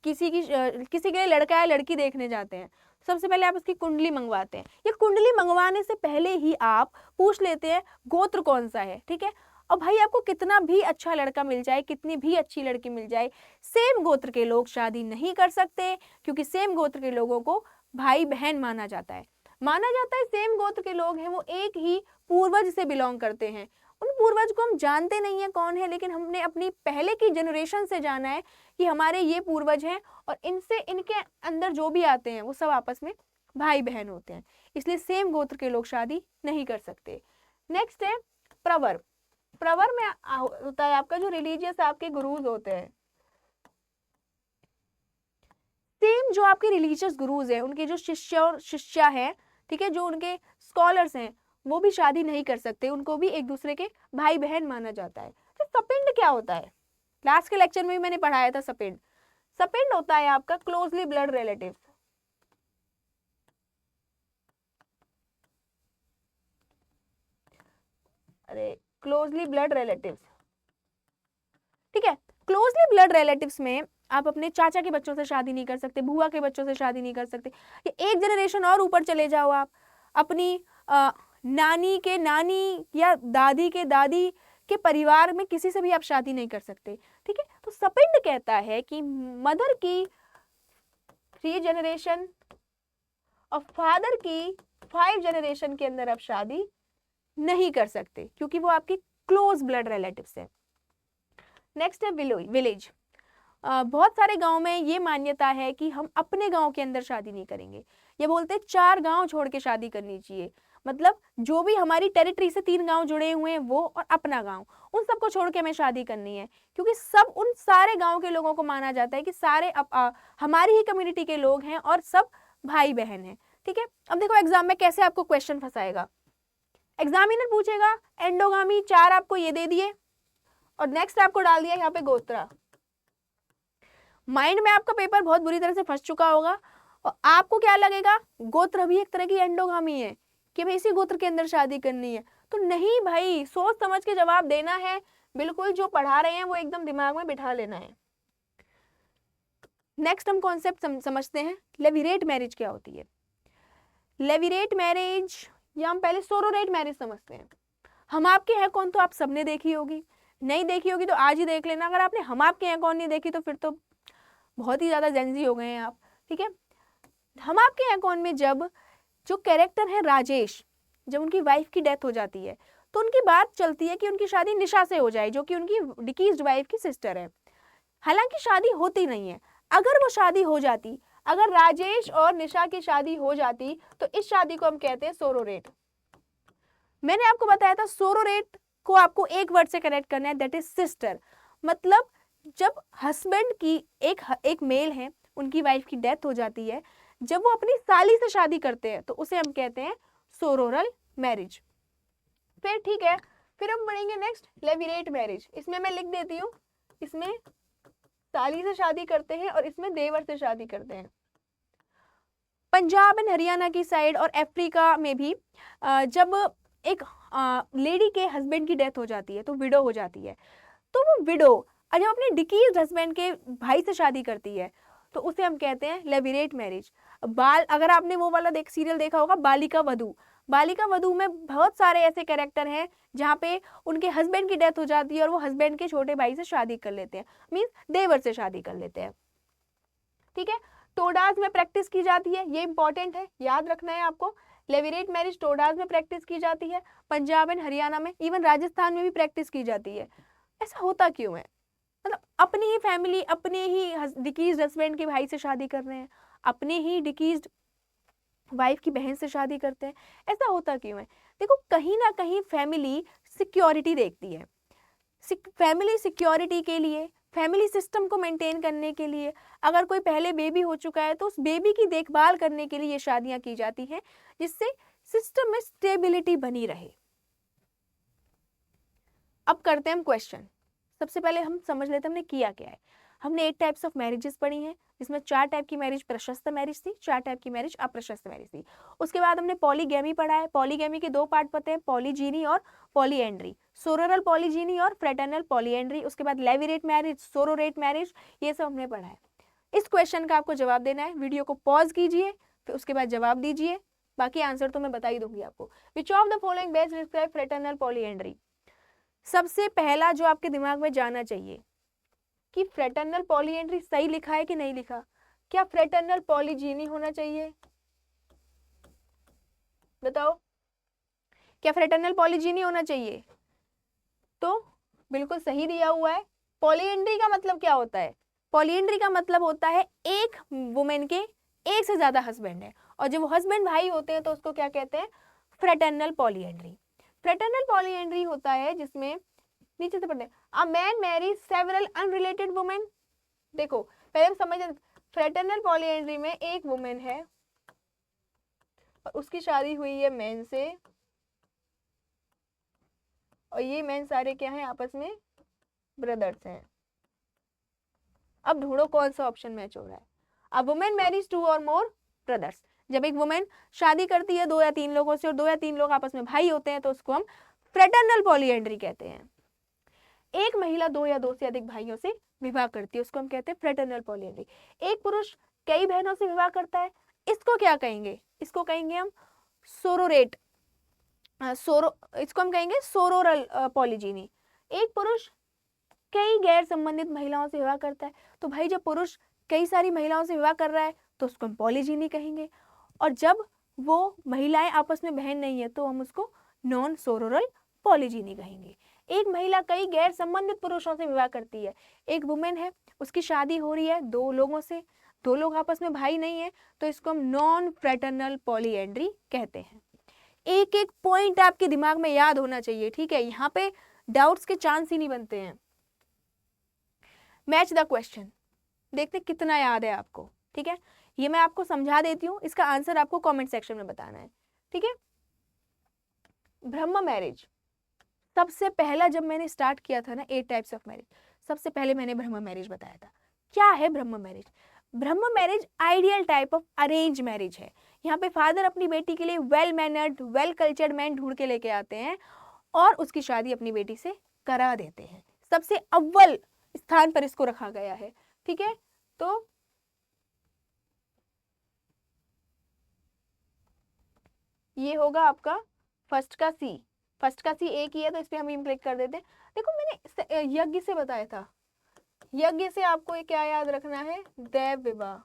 Speaker 1: किसी के लिए लड़का या लड़की देखने जाते हैं, सबसे पहले आप उसकी कुंडली मंगवाते हैं। ये कुंडली मंगवाने से पहले ही आप पूछ लेते हैं गोत्र कौन सा है, ठीक है। और भाई आपको कितना भी अच्छा लड़का मिल जाए, कितनी भी अच्छी लड़की मिल जाए, सेम गोत्र के लोग शादी नहीं कर सकते, क्योंकि सेम गोत्र के लोगों को भाई बहन माना जाता है। सेम गोत्र के लोग हैं वो एक ही पूर्वज से बिलोंग करते हैं। उन पूर्वज को हम जानते नहीं है कौन है, लेकिन हमने अपनी पहले की जनरेशन से जाना है कि हमारे ये पूर्वज हैं, और इनसे इनके अंदर जो भी आते हैं वो सब आपस में भाई बहन होते हैं, इसलिए सेम गोत्र के लोग शादी नहीं कर सकते। नेक्स्ट है प्रवर। प्रवर में होता है आपका जो रिलीजियस आपके गुरुज होते हैं, सेम जो आपके रिलीजियस गुरुज हैं, उनके जो शिष्य और शिष्या हैं, ठीक है, जो उनके स्कॉलर्स हैं, वो भी शादी नहीं कर सकते, उनको भी एक दूसरे के भाई बहन माना जाता है। तो सपिंड क्या होता है? लास्ट के लेक्चर में भी मैंने पढ़ाया था सपिंड। सपिंड होता है आपका क्लोजली ब्लड रिलेटिव्स। अरे क्लोजली ब्लड रिलेटिव्स, ठीक है। क्लोजली ब्लड रिलेटिव्स में आप अपने चाचा के बच्चों से शादी नहीं कर सकते, बुआ के बच्चों से शादी नहीं कर सकते। ये एक जनरेशन और ऊपर चले जाओ, आप अपनी नानी के नानी या दादी के दादी के परिवार में किसी से भी आप शादी नहीं कर सकते, ठीक है। तो सपिंड कहता है कि मदर की 3 जनरेशन और फादर की 5 जनरेशन के अंदर आप शादी नहीं कर सकते, क्योंकि वो आपकी क्लोज ब्लड रिलेटिव्स है। नेक्स्ट है विलेज। बहुत सारे गांव में ये मान्यता है कि हम अपने गांव के अंदर शादी नहीं करेंगे। ये बोलते हैं 4 गांव छोड़ के शादी करनी चाहिए, मतलब जो भी हमारी टेरिटरी से 3 गांव जुड़े हुए हैं वो और अपना गांव, उन सबको छोड़ के हमें शादी करनी है, क्योंकि सब उन सारे गांव के लोगों को माना जाता है कि सारे हमारी ही कम्युनिटी के लोग हैं और सब भाई बहन हैं, ठीक है। अब देखो एग्जाम में कैसे आपको क्वेश्चन फंसाएगा। एग्जामिनर पूछेगा एंडोगामी 4 आपको ये दे दिए, और नेक्स्ट आपको डाल दिया यहाँ पे गोत्रा। माइंड में आपका पेपर बहुत बुरी तरह से फंस चुका होगा, और आपको क्या लगेगा गोत्र भी एक तरह की एंडोगामी है, कि भाई इसी गोत्र के अंदर शादी करनी है। तो नहीं भाई, सोच समझ के जवाब देना है, बिल्कुल जो पढ़ा रहे हैं वो एकदम दिमाग में बिठा लेना है। नेक्स्ट हम कॉन्सेप्ट समझते हैं, लेविरेट मैरिज क्या होती है। लेविरेट मैरिज, या हम पहले सोरोरेट मैरिज समझते हैं। हम आपके हैं कौन तो आप सबने देखी होगी, नहीं देखी होगी तो आज ही देख लेना। अगर आपने हम आपके हैं कौन नहीं देखी तो फिर तो बहुत ही ज्यादा जेंजी हो गए हैं आप, ठीक है। हम आपके हैं कौन में जब जो कैरेक्टर है राजेश, जब उनकी वाइफ की डेथ हो जाती है तो उनकी बात चलती है कि उनकी शादी निशा से हो जाए, जो कि उनकी डिकीज्ड वाइफ की सिस्टर है। हालांकि शादी होती नहीं है। अगर वो शादी हो जाती, अगर राजेश और निशा की शादी हो जाती, तो इस शादी को हम कहते हैं सोरोरेट। मैंने आपको बताया था सोरोरेट को आपको एक वर्ड से कनेक्ट करना है, दैट इज सिस्टर। मतलब जब हस्बैंड की एक मेल है, उनकी वाइफ की डेथ हो जाती है, जब वो अपनी साली से शादी करते हैं तो उसे हम कहते हैं सोरोरल मैरिज। फिर ठीक है, फिर हम पढ़ेंगे नेक्स्ट लेविरेट मैरिज। इसमें मैं लिख देती हूँ, इसमें साली से शादी करते हैं और इसमें देवर से शादी करते हैं। पंजाब एंड हरियाणा की साइड और अफ्रीका में भी जब एक लेडी के हस्बैंड की डेथ हो जाती है तो विडो हो जाती है, तो वो विडो जब अपने डिकीज हस्बैंड के भाई से शादी करती है तो उसे हम कहते हैं लेविरेट मैरिज। अगर आपने वो वाला सीरियल देखा होगा बालिका वधू, बालिका वधू में बहुत सारे ऐसे कैरेक्टर हैं जहाँ पे उनके हस्बैंड की डेथ हो जाती है और वो हस्बैंड के छोटे भाई से शादी कर लेते हैं, मीन्स देवर से शादी कर लेते हैं, ठीक है। टोडाज में प्रैक्टिस की जाती है, ये इंपॉर्टेंट है, याद रखना है आपको। लेविरेट मैरिज टोडाज में प्रैक्टिस की जाती है, पंजाब एंड हरियाणा में, इवन राजस्थान में भी प्रैक्टिस की जाती है। ऐसा होता क्यों है? मतलब अपनी ही फैमिली अपने ही डिकीज्ड हस्बैंड के भाई से शादी कर रहे हैं, अपने ही डिकीज्ड वाइफ की बहन से शादी करते हैं। ऐसा होता क्यों है? देखो कहीं ना कहीं फैमिली सिक्योरिटी देखती है। फैमिली सिक्योरिटी के लिए, फैमिली सिस्टम को मेंटेन करने के लिए, अगर कोई पहले बेबी हो चुका है तो उस बेबी की देखभाल करने के लिए ये शादियां की जाती हैं, जिससे सिस्टम में स्टेबिलिटी बनी रहे। अब करते हैं हम क्वेश्चन। सबसे पहले हम समझ लेते हैं हमने किया क्या है। हमने 8 टाइप्स ऑफ मैरिजेस पढ़ी हैं, जिसमें 4 टाइप की मैरिज प्रशस्त मैरिज थी, 4 टाइप की मैरिज अप्रशस्त मैरिज थी। उसके बाद हमने पॉलीगैमी पढ़ा है। पॉलीगैमी के 2 पार्ट पते हैं, पॉलीजीनी और पॉलीएंड्री, सोरोरल पॉलीजीनी और फ्रेटर्नल पॉलीएंड्री। उसके बाद लेविरेट मैरिज, सोरोरेट मैरिज, ये सब हमने पढ़ा है। इस क्वेश्चन का आपको जवाब देना है। वीडियो को पॉज कीजिए, फिर उसके बाद जवाब दीजिए, बाकी आंसर तो मैं बता ही दूंगी आपको। Which of the following best describe fraternal polyandry? सबसे पहला जो आपके दिमाग में जाना चाहिए कि फ्रेटर्नल पॉलीएंड्री सही लिखा है कि नहीं लिखा। क्या फ्रेटर्नल पॉलीजीनी होना चाहिए? बताओ, क्या फ्रेटर्नल पॉलीजीनी होना चाहिए? तो बिल्कुल सही दिया हुआ है। पॉलीएंड्री का मतलब क्या होता है? पॉलीएंड्री का मतलब होता है एक वुमेन के एक से ज्यादा हस्बैंड है, और जब वो हस्बैंड भाई होते हैं तो उसको क्या कहते हैं? Fraternal polyandry. फ्रेटर्नल पॉलीएंड्री होता है जिसमें, नीचे से पढ़ते हैं, a man marries several unrelated women. देखो पहले हम समझ, फ्रेटर्नल पॉलीएंड्री में एक वुमेन है और उसकी शादी हुई है मैन से, और ये मैन सारे क्या हैं? आपस में ब्रदर्स हैं। अब ढूंढो कौन सा ऑप्शन मैच हो रहा है। अ वुमेन मैरीज 2 और मोर ब्रदर्स। जब एक वुमेन शादी करती है 2 या 3 लोगों से, और 2 या 3 लोग आपस में भाई होते हैं, तो उसको हम फ्रेटर्नल पॉलीएंड्री कहते हैं। एक महिला 2 या 2 से अधिक भाइयों से विवाह करती है, उसको हम कहते हैं फ्रेटर्नल पॉलीएंड्री। एक पुरुष कई बहनों से विवाह करता है, इसको क्या कहेंगे? इसको कहेंगे हम सोरोरेट, इसको हम कहेंगे सोरोरल पॉलीजीनी। एक पुरुष कई गैर संबंधित महिलाओं से विवाह करता है, तो भाई जब पुरुष कई सारी महिलाओं से विवाह कर रहा है तो उसको हम पॉलीजीनी कहेंगे, और जब वो महिलाएं आपस में बहन नहीं है तो हम उसको नॉन सोरोरल पॉलीजीनी कहेंगे। एक महिला कई गैर संबंधित पुरुषों से विवाह करती है, एक वुमेन है, उसकी शादी हो रही है 2 लोगों से, 2 लोग आपस में भाई नहीं है, तो इसको हम नॉन फ्रेटर्नल पॉलीएंड्री कहते हैं। एक एक पॉइंट आपके दिमाग में याद होना चाहिए, ठीक है? यहाँ पे डाउट्स के चांस ही नहीं बनते हैं। मैच द क्वेश्चन, देखते कितना याद है आपको, ठीक है? ये मैं आपको समझा देती हूँ, इसका आंसर आपको कमेंट सेक्शन में बताना है, ठीक है? ब्रह्म मैरिज, सबसे पहला जब मैंने स्टार्ट किया था ना 8 टाइप्स ऑफ मैरिज, सबसे पहले मैंने ब्रह्म मैरिज बताया था। क्या है ब्रह्म marriage? Brahma marriage ideal type of arrange marriage है। यहाँ पे फादर अपनी बेटी के लिए well mannered, well cultured man ढूंढ के लेके आते हैं और उसकी शादी अपनी बेटी से करा देते हैं। सबसे अव्वल स्थान पर इसको रखा गया है, ठीक है? तो ये होगा आपका फर्स्ट का सी। फर्स्ट का सी एक ही है तो इस पे हम क्लिक कर देते हैं। देखो मैंने यज्ञ से बताया था, यज्ञ से आपको ये क्या याद रखना है? देव विवाह।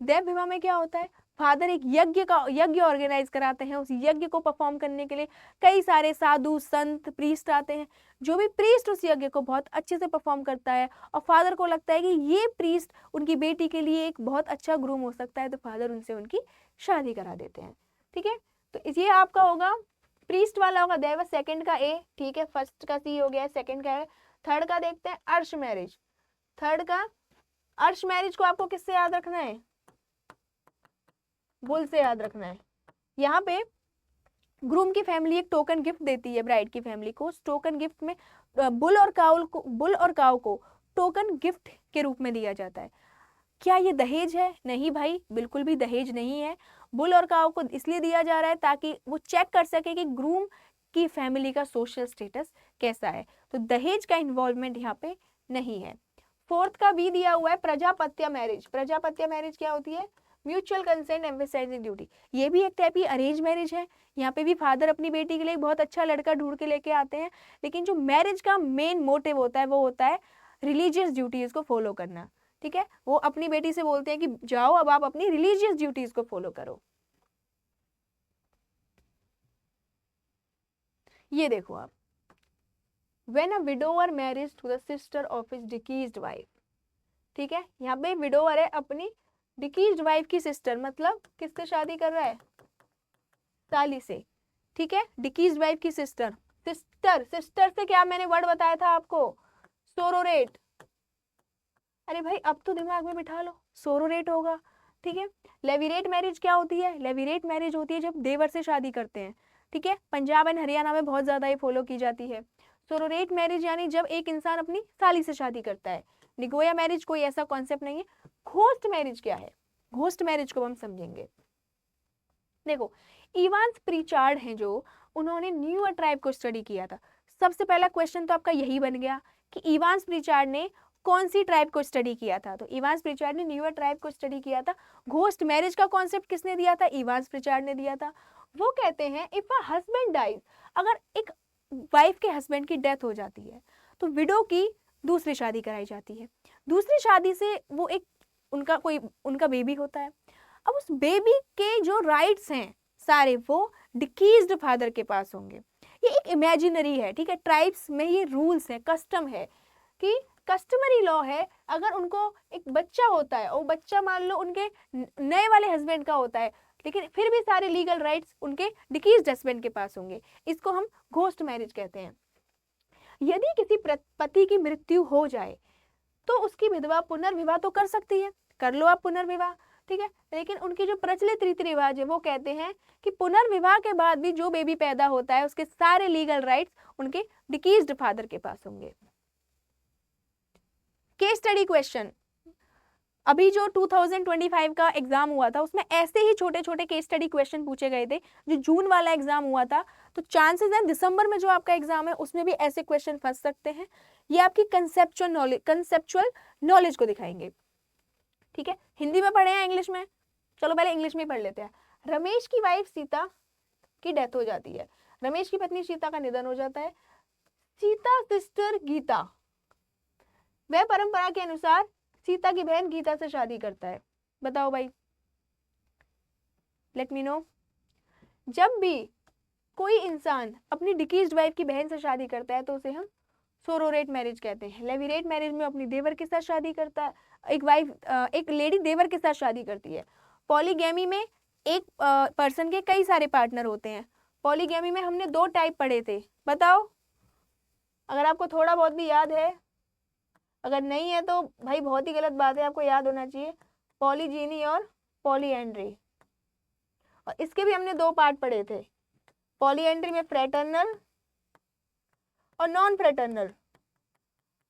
Speaker 1: देव विवाह में क्या होता है? फादर एक यज्ञ ऑर्गेनाइज कराते हैं। उस यज्ञ को परफॉर्म करने के लिए कई सारे साधु संत प्रीस्ट आते हैं। जो भी प्रीस्ट उस यज्ञ को बहुत अच्छे से परफॉर्म करता है और फादर को लगता है कि ये प्रीस्ट उनकी बेटी के लिए एक बहुत अच्छा ग्रूम हो सकता है, तो फादर उनसे उनकी शादी करा देते हैं, ठीक है? तो ये आपका होगा, प्रीस्ट वाला होगा देव, सेकंड का ए, ठीक है? फर्स्ट का सी हो गया, सेकंड का है। थर्ड का देखते हैं, अर्श मैरिज। थर्ड का अर्श मैरिज को आपको किससे याद रखना है? बुल से याद रखना है। यहाँ पे ग्रूम की फैमिली एक टोकन गिफ्ट देती है ब्राइड की फैमिली को। उस टोकन गिफ्ट में बुल और काऊ को टोकन गिफ्ट के रूप में दिया जाता है। क्या ये दहेज है? नहीं भाई, बिल्कुल भी दहेज नहीं है। बुल और काऊ को इसलिए दिया जा रहा है ताकि वो चेक कर सके कि ग्रूम की फैमिली का सोशल स्टेटस कैसा है, तो दहेज का इन्वॉल्वमेंट यहाँ पे नहीं है। फोर्थ का बी दिया हुआ है प्रजापत्य मैरिज। प्रजापत्य मैरिज क्या होती है? Mutual consent emphasizing duty. ये भी एक टाइप की अरेंज मैरिज है। यहाँ पे भी फादर अपनी बेटी के लिए बहुत अच्छा लड़का ढूंढ के लेके आते हैं, लेकिन जो मैरिज का मेन मोटिव होता है वो होता है रिलीजियस ड्यूटीज को फॉलो करना, ठीक है? वो अपनी बेटी से बोलते हैं कि जाओ अब आप अपनी रिलीजियस ड्यूटीज को फॉलो करो। ये देखो आप, when a widower marriage to the sister of his deceased wife. ठीक है, यहाँ पे विडोवर है, अपनी डिकीज्ड वाइफ की सिस्टर, मतलब किससे शादी कर रहा है? साली से। ठीक है, डिकीज्ड वाइफ की सिस्टर। सिस्टर, सिस्टर से क्या मैंने वर्ड बताया था आपको? सोरोरेट। अरे भाई अब तो दिमाग में बिठा लो, सोरोरेट होगा। ठीक है, लेविरेट मैरिज क्या होती है? लेविरेट मैरिज होती है जब देवर से शादी करते हैं। ठीक है, पंजाब एंड हरियाणा में बहुत ज्यादा ये फॉलो की जाती है। सोरोरेट मैरिज यानी जब एक इंसान अपनी साली से शादी करता है। निगोया मैरिज कोई ऐसा कॉन्सेप्ट नहीं है। घोस्ट मैरिज क्या है? घोस्ट मैरिज को हम समझेंगे। देखो, इवांस प्रीचार्ड हैं जो, उन्होंने न्यूअर ट्राइब को स्टडी किया था। सबसे पहला क्वेश्चन तो आपका यही बन गया कि इवांस प्रीचार्ड ने कौन सी ट्राइब को स्टडी किया था? तो इवांस प्रीचार्ड ने न्यूअर ट्राइब को स्टडी किया था। घोस्ट मैरिज का कॉन्सेप्ट किसने दिया था? इवांस प्रीचार्ड ने दिया था। वो कहते हैं इफ अ हस्बैंड डाइज, अगर एक वाइफ के हस्बैंड की डेथ हो जाती है तो विडो की दूसरी शादी कराई जाती है। दूसरी शादी से वो एक उनका बेबी होता है। अब उस बेबी के जो राइट्स हैं सारे वो डिकीज्ड फादर के पास होंगे। ये एक इमेजिनरी है। ठीक है, ट्राइब्स में ये रूल्स है, कस्टम है कि कस्टमरी लॉ है। अगर उनको एक बच्चा होता है और बच्चा मान लो उनके नए वाले हस्बैंड का होता है, लेकिन फिर भी सारे लीगल राइट्स उनके डिकीज्ड हस्बैंड के पास होंगे। इसको हम घोस्ट मैरिज कहते हैं। यदि किसी पति की मृत्यु हो जाए तो उसकी विधवा पुनर्विवाह तो कर सकती है, कर लो आप पुनर्विवाह। ठीक है, लेकिन उनकी जो प्रचलित रीति रिवाज है वो कहते हैं कि पुनर्विवाह के बाद भी जो बेबी पैदा होता है उसके सारे लीगल राइट्स उनके डिकीज्ड फादर के पास होंगे। केस स्टडी क्वेश्चन, अभी जो 2025 का एग्जाम हुआ था उसमें ऐसे ही छोटे छोटे केस स्टडी क्वेश्चन पूछे गए थे। जो जून वाला एग्जाम हुआ था, तो चांसेस हैं दिसंबर में जो आपका एग्जाम है उसमें भी ऐसे क्वेश्चन फंस सकते हैं। ये आपकी कंसेप्चुअल नॉलेज को दिखाएंगे। ठीक है, हिंदी में पढ़े हैं इंग्लिश में? चलो पहले इंग्लिश में पढ़ लेते हैं। रमेश की वाइफ सीता की डेथ हो जाती है। रमेश की पत्नी सीता का निधन हो जाता है। सीता सिस्टर गीता, वह परंपरा के अनुसार सीता की बहन गीता से शादी करता है। बताओ भाई, लेट मी नो। जब भी कोई इंसान अपनी डिकीज्ड वाइफ की बहन से शादी करता है तो उसे हम सोरोरेट मैरिज कहते हैं। लेविरेट मैरिज में अपनी देवर के साथ शादी करता है, एक लेडी देवर के साथ शादी करती है। पॉलीगैमी में एक पर्सन के कई सारे पार्टनर होते हैं। पॉलीगैमी में हमने 2 टाइप पढ़े थे, बताओ अगर आपको थोड़ा बहुत भी याद है। अगर नहीं है तो भाई बहुत ही गलत बात है, आपको याद होना चाहिए। पॉलीजीनी और पॉलीएंड्री। और इसके भी हमने 2 पार्ट पढ़े थे। पॉलीएंड्री में फ्रेटर्नल और नॉन फ्रेटर्नल,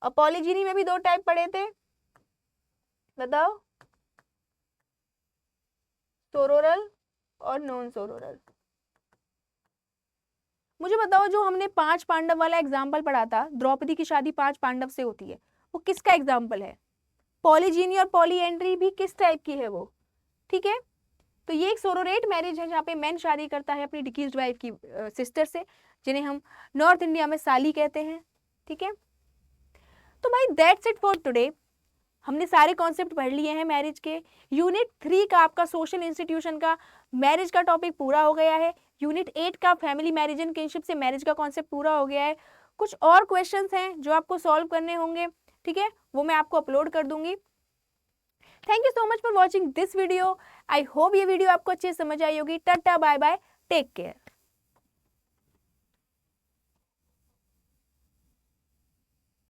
Speaker 1: और पॉलीजीनी में भी 2 टाइप पढ़े थे, बताओ सोरोरल और नॉन सोरोरल। मुझे बताओ जो हमने 5 पांडव वाला एग्जाम्पल पढ़ा था, द्रौपदी की शादी 5 पांडव से होती है, वो किसका एग्जाम्पल है? पॉलीजीनी और पॉलीएंड्री भी किस टाइप की है वो? ठीक है, तो ये एक सोरोरेट मैरिज है जहाँ पे मैन शादी करता है अपनी डिकीज्ड वाइफ की सिस्टर से, जिन्हें हम नॉर्थ इंडिया में साली कहते हैं। ठीक है, तो भाई दैट्स इट फॉर टुडे। हमने सारे कॉन्सेप्ट पढ़ लिए हैं मैरिज के। यूनिट 3 का आपका सोशल इंस्टीट्यूशन का मैरिज का टॉपिक पूरा हो गया है। यूनिट 8 का फैमिली मैरिज एंड किनशिप से मैरिज का कॉन्सेप्ट पूरा हो गया है। कुछ और क्वेश्चंस हैं जो आपको सॉल्व करने होंगे, ठीक है, वो मैं आपको अपलोड कर दूंगी। Thank you so much for watching this video. I hope ये वीडियो आपको अच्छे से समझ आई होगी। Tata bye bye, take care.